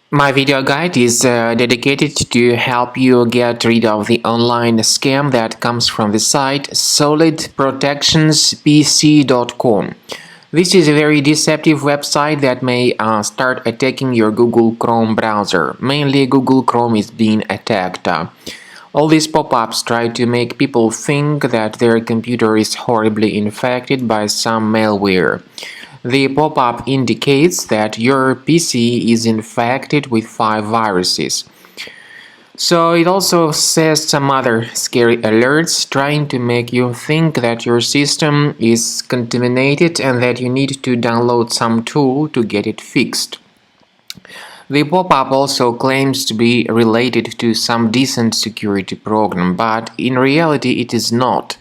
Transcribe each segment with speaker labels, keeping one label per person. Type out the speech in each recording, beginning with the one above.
Speaker 1: My video guide is dedicated to help you get rid of the online scam that comes from the site solidprotectionspc.com. This is a very deceptive website that may start attacking your Google Chrome browser. Mainly Google Chrome is being attacked. All these pop-ups try to make people think that their computer is horribly infected by some malware. The pop-up indicates that your PC is infected with 5 viruses. So it also says some other scary alerts trying to make you think that your system is contaminated and that you need to download some tool to get it fixed. The pop-up also claims to be related to some decent security program, but in reality it is not.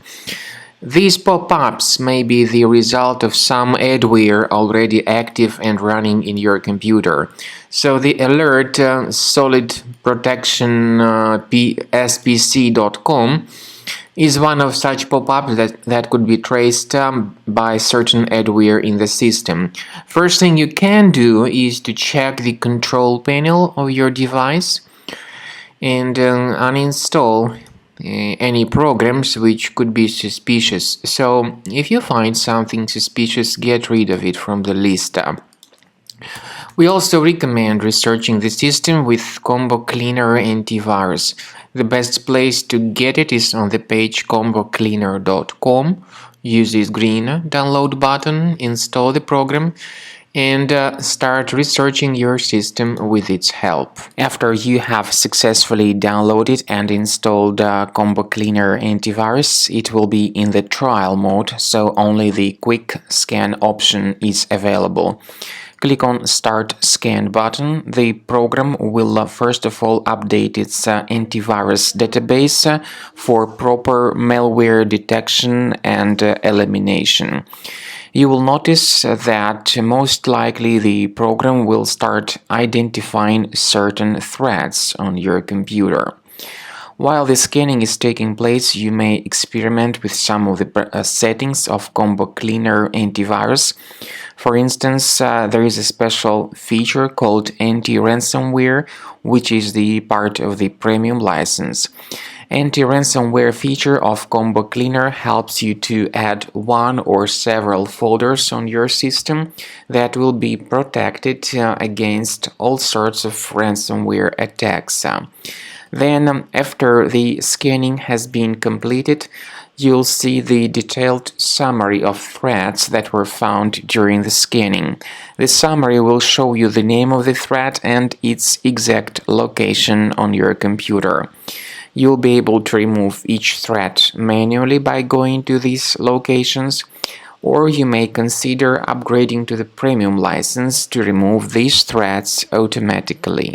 Speaker 1: These pop-ups may be the result of some adware already active and running in your computer. So the alert Solid Protection SPC.com is one of such pop-ups that could be traced by certain adware in the system. First thing you can do is to check the control panel of your device and uninstall any programs which could be suspicious. So if you find something suspicious, get rid of it from the list. We also recommend researching the system with Combo Cleaner Antivirus. The best place to get it is on the page combocleaner.com. Use this green download button, install the program, and start researching your system with its help. After you have successfully downloaded and installed Combo Cleaner Antivirus, it will be in the trial mode, so only the quick scan option is available. Click on Start Scan button. The program will first of all update its antivirus database for proper malware detection and elimination. You will notice that most likely the program will start identifying certain threats on your computer. While the scanning is taking place, you may experiment with some of the settings of Combo Cleaner Antivirus. For instance, there is a special feature called Anti-Ransomware, which is the part of the premium license. Anti-ransomware feature of Combo Cleaner helps you to add one or several folders on your system that will be protected against all sorts of ransomware attacks. Then, after the scanning has been completed, you'll see the detailed summary of threats that were found during the scanning. The summary will show you the name of the threat and its exact location on your computer. You'll be able to remove each threat manually by going to these locations, or you may consider upgrading to the premium license to remove these threats automatically.